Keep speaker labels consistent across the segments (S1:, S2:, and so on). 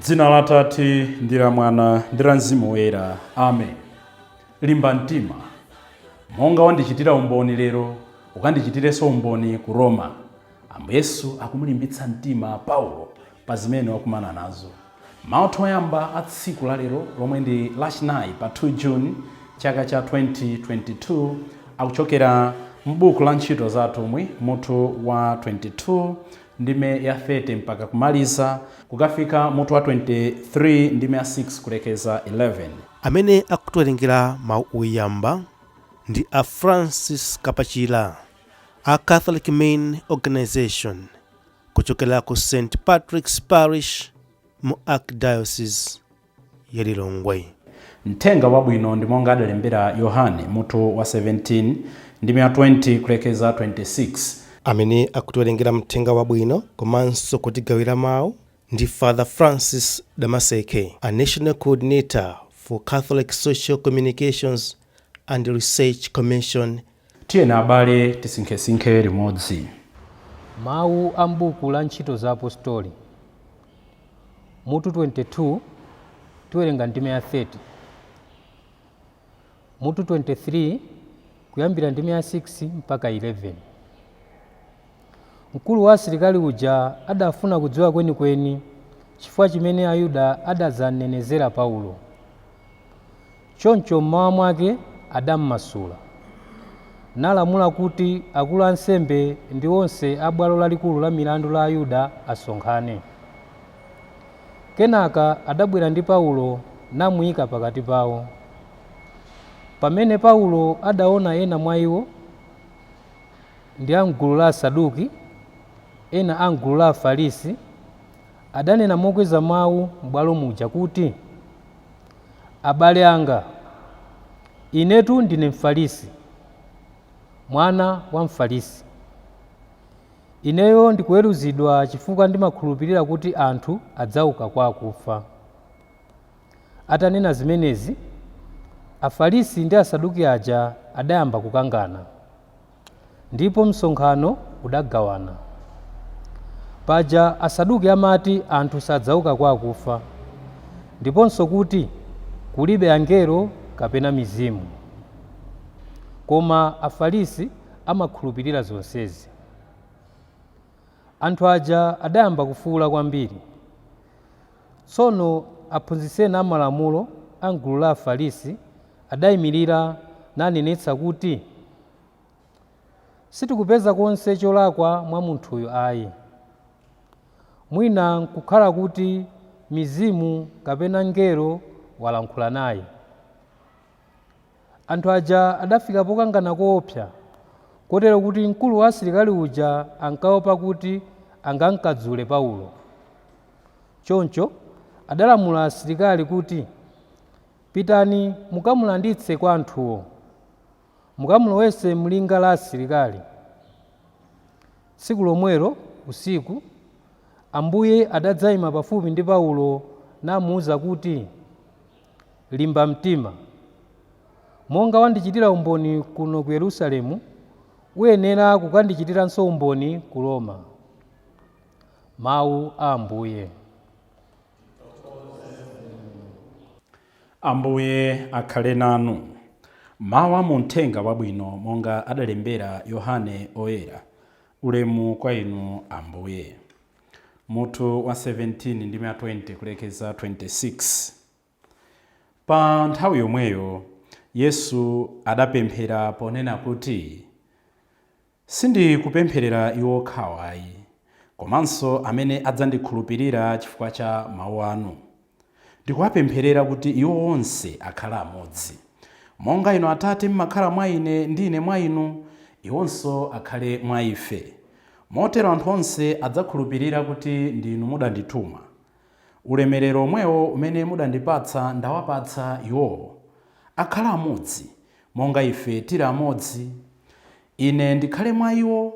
S1: Dzina la Tate ndi la Mwana ndi la Mzimu Woyera. Amen. Limba mtima. Monga wandichitira umboni lero, ukandichitirenso umboni ku Roma. Ambuye Yesu akumulimbitsa mtima Paulo pa zimene wakumana nazo. Mawu oyamba a tsiku la lero lomwe ndi lachinayi pa 2 June chaka cha 2022 akuchokera m'buku la ntchito za atumwi mutu wa 22 ndime ya 30 mpaka kumaliza kukafika mutu wa 23 ndime ya 6 kulekeza 11.
S2: Amene akutiwerengera mawu oyamba ndi a Francis Damaseke, a Catholic Main Organization kuchokera ku St. Patrick's Parish mu Archdiocese ya Lilongwe.
S1: Mthenga wabwino ndi monga adalembera Yohane mutu wa 17 ndime ya 20 kulekeza 26.
S2: Amene akutiwerengera mthenga wabwino komanso kutigawira mawu ndi Father Francis Damaseke, a National Coordinator for Catholic Social Communications and Research Commission.
S1: Tiyeni abale tisinkhesinkhe limodzi.
S3: Mawu a m'buku la ntchito za apostoli mutu 22 tiwerenga ndime ya 30, mutu 23 kuyambira ndime ya 6 mpaka 11. Mkulu wa asilikali uja adafuna kudziwa kwenikweni chifukwa chimene Ayuda adazanenezera Paulo. Choncho mmawa mwake adammasula, nalamula kuti akulu ansembe ndi onse a bwalo lalikulu la milandu la Ayuda asonkhane. Kenaka adabwera ndi Paulo namuyika pakati pawo. Pamene Paulo adaona ena mwa iwo ndi amgulu la Asaduki, ena amgulu la Afarisi, adanena mokweza mawu m'bwalo muja kuti, abale anga, inetu ndine Mfarisi, mwana wa Mfarisi. Ineyo ndikuweruzidwa chifukwa ndimakhulupirira kuti anthu adzauka kwa akufa. Atanena zimenezi, Afarisi ndi Asaduki aja adayamba kukangana, ndipo msonkhano udagawana. Paja Asaduki amati anthu sadzauka kwa akufa, ndiponso kuti kulibe angelo kapena mizimu. Koma Afarisi amakhulupirira zonsezi. Anthu aja adayamba kufuwula kwambiri. Tsono aphunzitsi ena amalamulo a gulu la Afarisi adayimirira nanenetsa kuti, sitikupeza konse cholakwa mwa munthuyo ayi. Mwina nkukhala kuti mizimu kapena ngelo walankhula naye. Anthu aja adafika pokangana koopsa, kotero kuti mkulu wa asilikali uja ankaopa kuti angamkadzule Paulo. Choncho adalamula asilikali kuti, pitani mukamulanditse kwa anthuwo, mukamulowetse mlinga la asilikali. Tsiku lomwelo usiku Ambuye adadzayima pafupi ndi Paulo namuwuza kuti, limba mtima. Monga wandichitira umboni kuno ku Yerusalemu, uyenera kukandichitiranso umboni ku Roma. Mawu a Ambuye.
S1: Ambuye akhale nanu. Mawu a mthenga wabwino monga adalembera Yohane oyera. Ulemu kwa inu Ambuye. Mutu wa 17 ndime ya 20 kulekeza 26. Pa nthawi yomweyo Yesu adapemphera ponena kuti, sindikupempherera iwo okhawa ayi, komanso amene adzandikhulupirira chifukwa cha mawu anu. Ndikuwapempherera kuti iwo onse akhale amodzi. Monga inu Atate mmakhala mwa ine ndi ine mwa inu, iwonso akhale mwa ife. Motero anthu onse adzakhulupirira kuti ndinu mudandituma. Ulemerero omwewo umene mudandipatsa ndawapatsa iwowo, akhale amodzi monga ife tili amodzi. Ine ndikhale mwa iwo,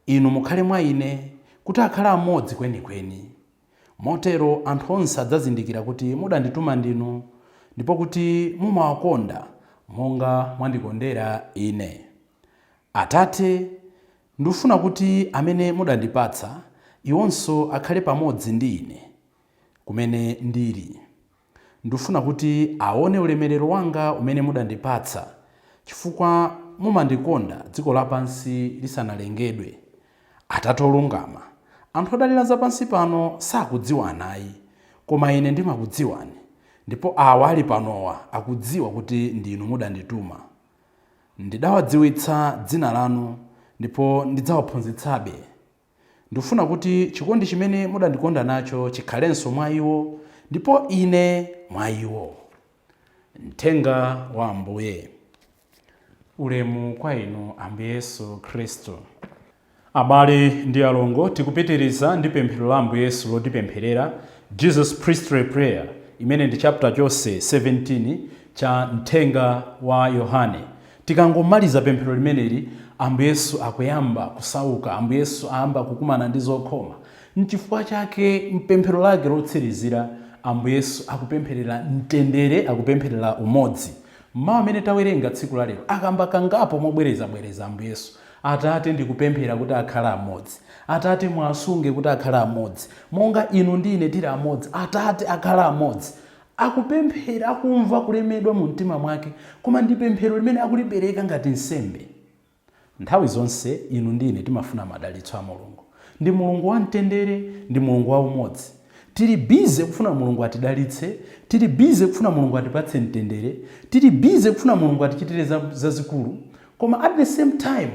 S1: inu mukhale mwa ine, kuti akhale amodzi kwenikweni. Motero anthu onse adzazindikira kuti mudandituma ndinu, ndipo kuti mumawakonda monga mwandikondera ine. Atate, ndifuna kuti amene mudandipatsa iwonso akhale pamodzi ndi ine, kumene ndili. Ndifuna kuti aone ulemerero wanga umene mudandipatsa, chifukwa mumandikonda dziko lapansi lisanalengedwe. Atate olungama, anthu odalira zapansi pano sakudziwana ayi, koma ine ndimakudziwani, ndipo awa ali panowa akudziwa kuti ndinu mudandituma. Ndidawadziwitsa dzina lanu ndipo ndidzawaphunzitsabe. Ndifuna kuti chikondi chimene mudandikonda nacho chikhalenso mwa iwo ndipo ine mwa iwo. Mthenga wa Ambuye. Ulemu kwa inu Ambuye Yesu Khristu. Abale ndi alongo, tikupitiriza ndi pemphero la Ambuye Yesu lotipempherera, Jesus Priestly Prayer, imene ndi chapter chose 17 cha mthenga wa Yohane. Tikangomaliza pemphero limeneli, Ambuye Yesu akuyamba kusauka, Ambuye Yesu ayamba kukumana ndi zokhoma. N'chifukwa chake mpemphero lake lotsirizira, Ambuye Yesu akupempherera mtendere, akupempherera umodzi. Mmawa amene tawerenga tsiku la lero akamba kangapo mobwereza Ambuye Yesu. Atate ndikupemphera kuti akhala amodzi. Atate mwasunge kuti akhala amodzi. Monga inu ndi ine tili amodzi, Atate akhala amodzi. Akupemphera, akumva kulemedwa mu mtima mwake, koma ndi pemphero limene akulipereka ngati nsembe. Nthawi zonse inu ndi ine timafuna madalitso a Mulungu. Ndi Mulungu wa mtendere, ndi Mulungu wa umodzi. Tili bize kufuna Mulungu atidalitse, tili bize kufuna Mulungu atipatse mtendere, tili bize kufuna Mulungu atichitire zazikulu, koma at the same time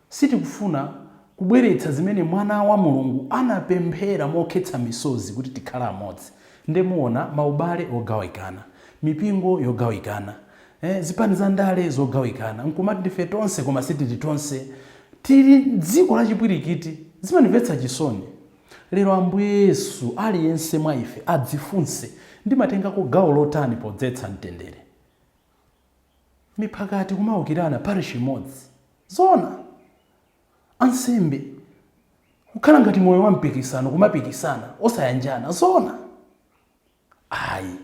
S1: sitikufuna kubweretsa zimene mwana wa Mulungu anapemphera mokhetsa misozi kuti tikhala amodzi. Ndemuona maubale ogawikana, mipingo yogawikana, zipani za ndale zogawikana, nkumati ndife tonse koma sitili tonse, tili dziko la chipwirikiti. Zimandimvetsa chisoni. Lero Ambuye Yesu aliyense mwa ife adzifunse, ndimatengako gawo lotani podzetsa mtendere. Miphakati kumaukirana parish imodzi. Zona ansembe kukhala ngati moyo wa mpikisano, kumapikisana osayanjana. Zona ayi,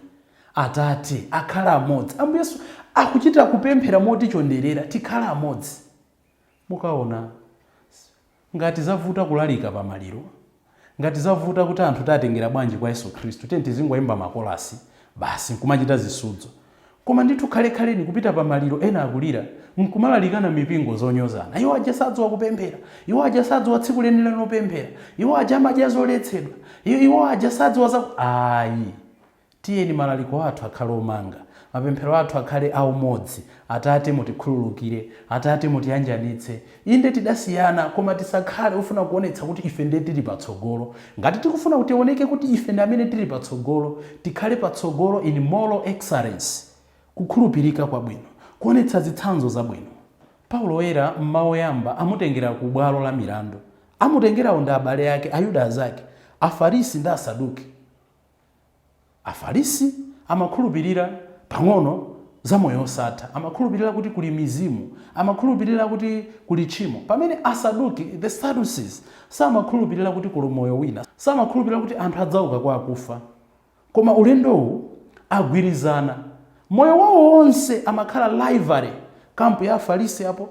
S1: Atate akhala amodzi. Ambuye Yesu akuchitira kupemphera moti chonderera tikhala amodzi. Mukaona ngati zavuta kulalika pamaliro, ngati zavuta kuti anthu tatengera bwanji kwa Yesu Khristu, tenti zingoyimba makolasi basi nkumachita zisudzo. Koma ndithu khalekhaleni kupita pamaliro ena akulira, nkumalalikana mipingo zonyozana. Iwo aja sadziwa kupemphera, iwo aja sadziwa tsiku lenileni lopemphera, iwo aja amadya zoletsedwa, iwo aja sadziwa za ayi. Tiyeni malaliko athu akhale omanga, mapemphero athu akhale aumodzi. Atate mutikhululukire, Atate mutiyanjanitse. Inde tidasiyana koma tisakhale ufuna kuonetsa kuti ife ndiye tili patsogolo. Ngati tikufuna kuti tioneke kuti ife ndi amene tili patsogolo, tikhale patsogolo in moral excellence, kukhulupirika kwabwino, kuonetsa zitsanzo zabwino. Paulo oyera mmawa oyamba amutengera ku bwalo la milandu, amutengerawo ndi abale ake, Ayuda azake, Afarisi ndi Asaduki. Afarisi amakhulupirira pang'ono za moyo osatha, amakhulupirira kuti kuli mizimu, amakhulupirira kuti kuli tchimo, pamene Asaduki, the Sadducees, samakhulupirira kuti kuli moyo wina, samakhulupirira kuti anthu adzauka kwa akufa. Koma ulendowu agwirizana, moyo wawo wonse amakhala rivalry, kampu ya Afarisi apo,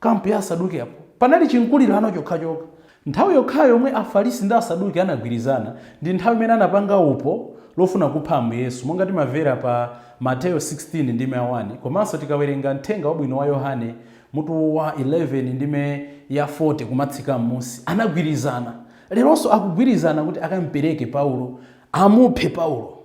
S1: kampu ya Asaduki apo. Panali chinkulirano chokhachoka. Nthawi yokhayo yomwe Afarisi ndi Asaduki anagwirizana ndi nthawi imene anapanga upo lofuna kupha Ambuye Yesu, monga timamvera pa Mateyo 16 ndime 1, komanso tikawerenga mthenga wabwino wa Yohane mutu wa 11 ndime ya 40 kumatsika m'munsi. Anagwirizana, leronso akugwirizana kuti akampereke Paulo, amuphe Paulo.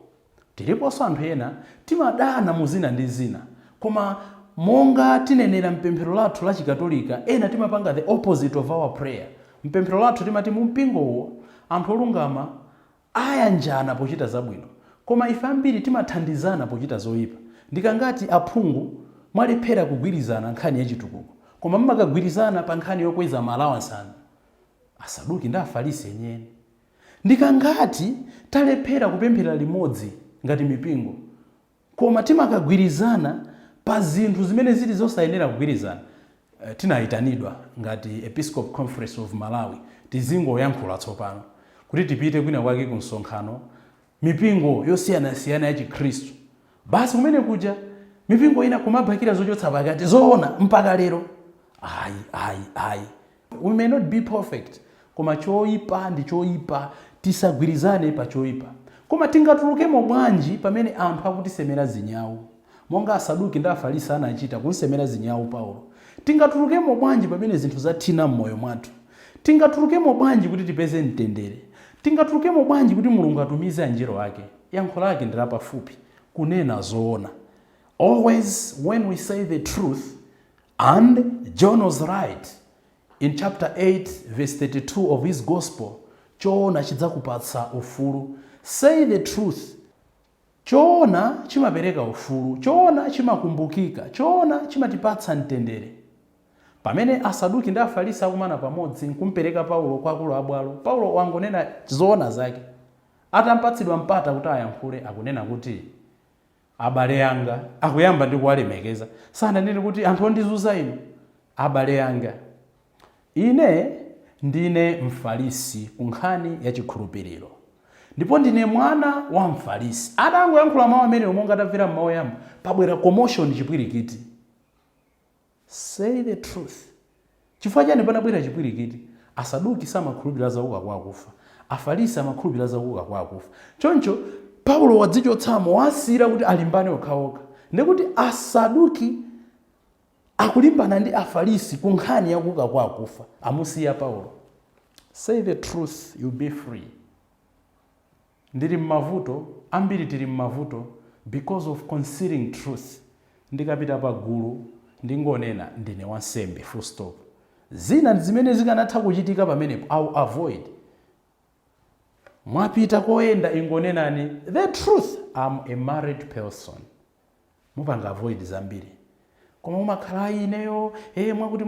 S1: Tiliponso anthu ena timadana muzina ndi zina, koma monga tinenera mpemphero lathu la chikatolika, ena timapanga the opposite of our prayer. Mpemphero lathu timati mu mpingowo anthu olungama ayanjana pochita zabwino, koma ife ambiri timathandizana pochita zoyipa. Ndikangati aphungu mwalephera kugwirizana nkhani yachitukuko, koma mmakagwirizana pa nkhani yokweza allowance anu. Asaduki ndi Afarisi enyeni. Ndikangati talephera kupemphera limodzi ngati mipingo, koma timakagwirizana pa zinthu zimene zili zosayenera kugwirizana. Tinayitanidwa ngati Episcopal Conference of Malawi tizingoyankhula tsopano kuti tipite kwina kwake ku msonkhano mipingo yosiyanasiyana ya Chikhristu. Basi kumene kuja mipingo ina kumabakira zochotsa pakati zoona mpaka lero. Ayi. We may not be perfect, koma choipa ndi choipa, tisagwirizane pa choipa. Koma tingatulukemo bwanji pamene anthu akutisemera zinyawu, monga Asaduki ndi Afarisi anachita kunsemera zinyawu Paulo? Tingatulukemo bwanji pamene zinthu zathina m'moyo mwathu? Tingatulukemo bwanji kuti tipeze mtendere? Tingatulukemo bwanji kuti Mulungu atumize angelo ake? Yankho lake ndi lapafupi: kunena zoona. Always when we say the truth, and John was right in chapter 8 verse 32 of his gospel, choona chidzakupatsa ufulu. Say the truth. Choona chimapereka ufulu, choona chimakumbukika, choona chimatipatsa mtendere. Pamene Asaduki ndi Afarisi akumana pamodzi nkumpereka Paulo kwa akulu abwalo, Paulo wangonena zoona zake. Atampatsidwa mpata kuti ayankhule, akunena kuti abale anga, akuyamba ndi kuwalemekeza. Sananene kuti anthu ondizunza inu, abale anga, ine ndine Mfarisi ku nkhani ya chikhulupiriro, ndipo ndine mwana wa Mfarisi. Atangoyankhula mawu amene monga atapfera m'mawu yamba, pabwera commotion chipwirikiti. Say the truth. Chifukwa chani panabwera chipwirikiti? Asaduki samakhulupirira za kuuka kwa akufa, Afarisi amakhulupirira za kuuka kwa akufa. Choncho Paulo wadzichotsamo wasira kuti alimbane okhaokha, ndikuti Asaduki akulimbana ndi Afarisi ku nkhani ya kuuka kwa akufa, amusiya Paulo. Say the truth, you be free. Ndiri mmavuto, ambiri tiri mmavuto because of concealing truth. Ndikapita pa gulu ndingonena ndine wansembe, full stop. Zina zimene zikanatha kuchitika pamenepo I'll avoid. Mwapita koenda ingonenani the truth, I'm a married person. Mupanga avoid zambiri. Koma umakhala ineyo mwakuti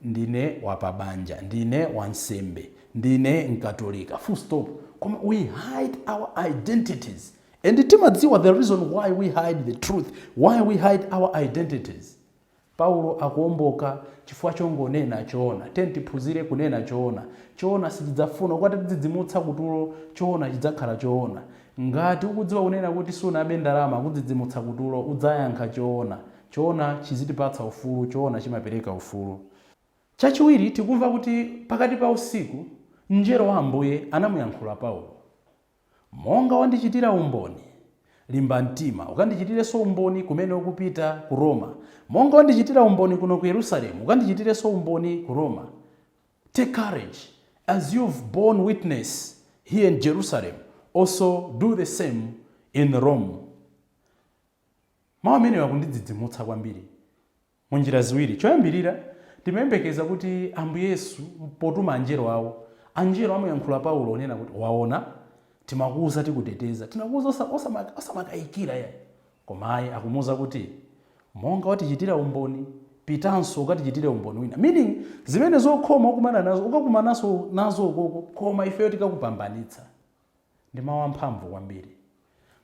S1: ndine wapabanja, ndine wansembe, ndine mkatolika, full stop. Koma we hide our identities. And timadziwa the reason why we hide the truth, why we hide our identities. Paulo akuomboka chifukwa chongonena choona. Tiphunzire kunena choona. Choona sichidzafuna kwati tidzidzimutsa kutulo, choona chidzakhala choona. Ngati ukudziwa kunena kuti sunabe ndalama kudzidzimutsa kutulo, udzayankha choona. Choona chizitipatsa ufulu, choona chimapereka ufulu. Chachiwiri tikumva kuti pakati pa usiku mngelo wa Ambuye anamuyankhula Paulo: monga wandichitira umboni, limba mtima ukandichitirenso umboni kumene ukupita ku Roma. Monga wandichitira umboni kuno ku Yerusalemu, ukandichitirenso umboni ku Roma. Take courage, as you've borne witness here in Jerusalem, also do the same in Rome. Mawu amene wakundidzidzimutsa kwambiri munjira ziwiri. Choyambirira timayembekeza kuti Ambuye Yesu potuma angelo awo, angelo amuyankhula Paulo onena kuti waona timakuuza tikuteteza, tinakuuza osamakayikira ya. Komayi akumuuza kuti monga watichitira umboni, pitanso ukatichitire umboni wina. Meaning zimene zokhoma ukumana nazo ukakumana nazo ukoko, koma ifeyo tikakupambanitsa. Ndi mawu amphamvu kwambiri.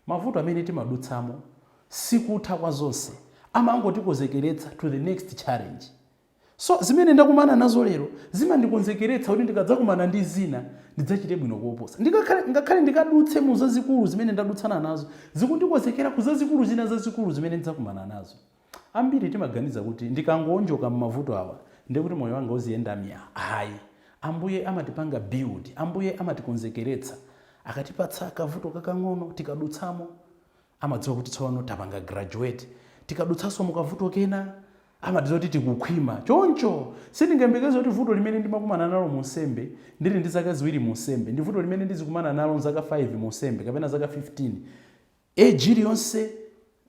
S1: Mavuto amene timadutsamo sikutha kwa zonse, amangotikonzekeretsa to the next challenge. So zimene ndakumana nazo lero zimandikonzekeretsa kuti ndikadzakumana ndi zina ndidzachite bwino kuposa. Ngakhale ndikadutse mu zazikulu zimene ndadutsana nazo, zikundikonzekera ku zazikulu zina zazikulu zimene ndidzakumana nazo. Ambiri timaganiza kuti ndikangonjoka m'mavuto awa ndikuti moyo wanga uziyenda miya. Ayi, Ambuye amatipanga build, Ambuye amatikonzekeretsa, akatipatsa kavuto kakang'ono tikadutsamo, amadziwa kuti tsopano tapanga graduate, tikadutsanso mukavuto kena amatidziwa kuti tikukhwima. Choncho sindingembekeza kuti vuto limene ndimakumana nalo mu nsembe ndili ndi zaka ziwiri mu nsembe, ndi vuto limene ndizikumana nalo zaka 5 mu nsembe kapena zaka 15. Ejili yonse,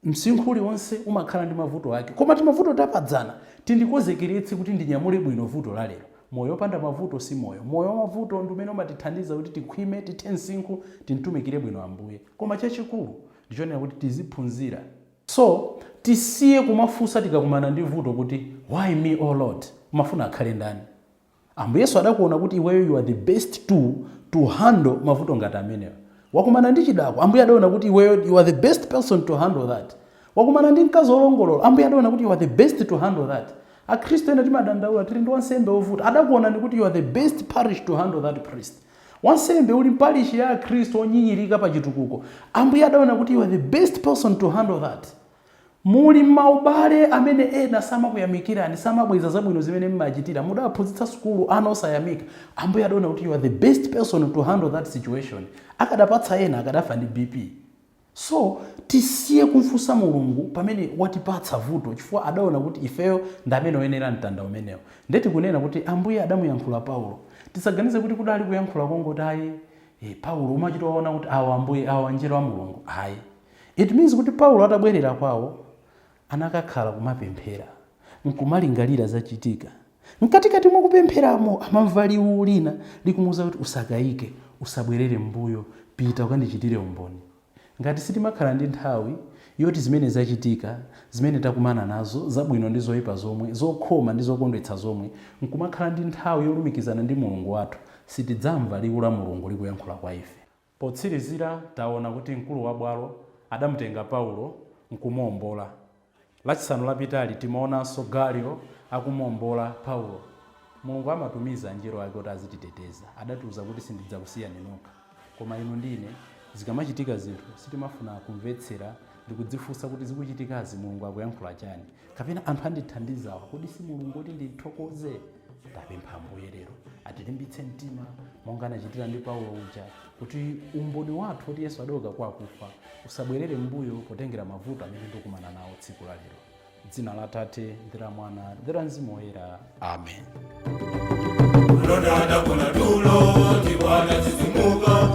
S1: msinkhu uliwonse umakhala ndi mavuto ake. Koma timavuto tapadzana tindikonzekeretse kuti ndinyamule bwino vuto la lero. Moyo opanda mavuto si moyo. Moyo wa mavuto ndi umene umatithandiza kuti tikhwime, tithe msinkhu, tintumikire bwino Ambuye. Koma chachikulu ndichonera kuti tiziphunzira. So tisiye kumafunsa tikakumana ndi vuto kuti why me, oh Lord? Mafuna akhale ndani? Ambuye Yesu adakuona kuti iweyo you are the best to handle mavuto ngati amenewa. Wakumana ndi chidako, Ambuye adaona kuti iweyo you are the best person to handle that. Wakumana ndi mkazi olongolola, Ambuye adaona kuti you are the best to handle that. Akhristu ena timadandaula tili ndi wansembe ovuta, adakuona ndi kuti you are the best parish to handle that priest. Wansembe uli parish ya Akhristu onyinyirika pa chitukuko, Ambuye adaona kuti you are the best person to handle that. muli maubale amene ena samakuyamikirani, samabweza zabwino zimene mmachitira, mudaphunzitsa sukulu ana osayamika, Ambuye adaona kuti you are the best person to handle that situation, akadapatsa ena akadafa ndi BP. So tisiye kumfunsa Mulungu pamene watipatsa vuto, chifukwa adaona kuti ifeyo ndi amene oyenera mtanda umenewo. Ndeti kunena kuti Ambuye adamuyankhula Paulo, tisaganize kuti kudali kuyankhula kongoti ayi Paulo umachita waona kuti awa Ambuye awa anjelo a Mulungu. Ayi, it means kuti Paulo atabwerera kwawo anakakhala kumapemphera, nkumalingalira zachitika. Mkatikati mwa kupempheramo amamva liwu lina likumuwuza kuti usakayike, usabwerere mbuyo, pita ukandichitire umboni. Ngati sitimakhala ndi nthawi yoti zimene zachitika, zimene takumana nazo, zabwino ndi zoyipa zomwe, zokhoma ndi zokondwetsa zomwe, nkumakhala ndi nthawi yolumikizana ndi Mulungu wathu, sitidzamva liwu la Mulungu likuyankhula kwa ife. Potsirizira taona kuti mkulu wa bwalo adamutenga Paulo nkumuombola. Lachisanu lapitali timaonanso Galio akumuombola Paulo. Mulungu amatumiza anjelo ake kuti azititeteza. Adatiuza kuti sindidzakusiyani nokha. Koma inu ndine zikamachitika zinthu sitimafuna kumvetsera ndi kudzifunsa kuti zikuchitikazi Mulungu akuyankhula chani, kapena anthu andithandizawa kuti si Mulungu kuti ndithokoze. Tapempha Ambuye lero atilimbitse mtima monga anachitira ndi Paulo uja, kuti umboni wathu kuti Yesu adauka kwa akufa usabwerere mbuyo potengera mavuto amene tikukumana nawo tsiku la lero. Dzina la Tate ndi la Mwana ndi la Mzimu Woyera. Amen.
S4: Lodada kuna dulo, tibwana chizimuka,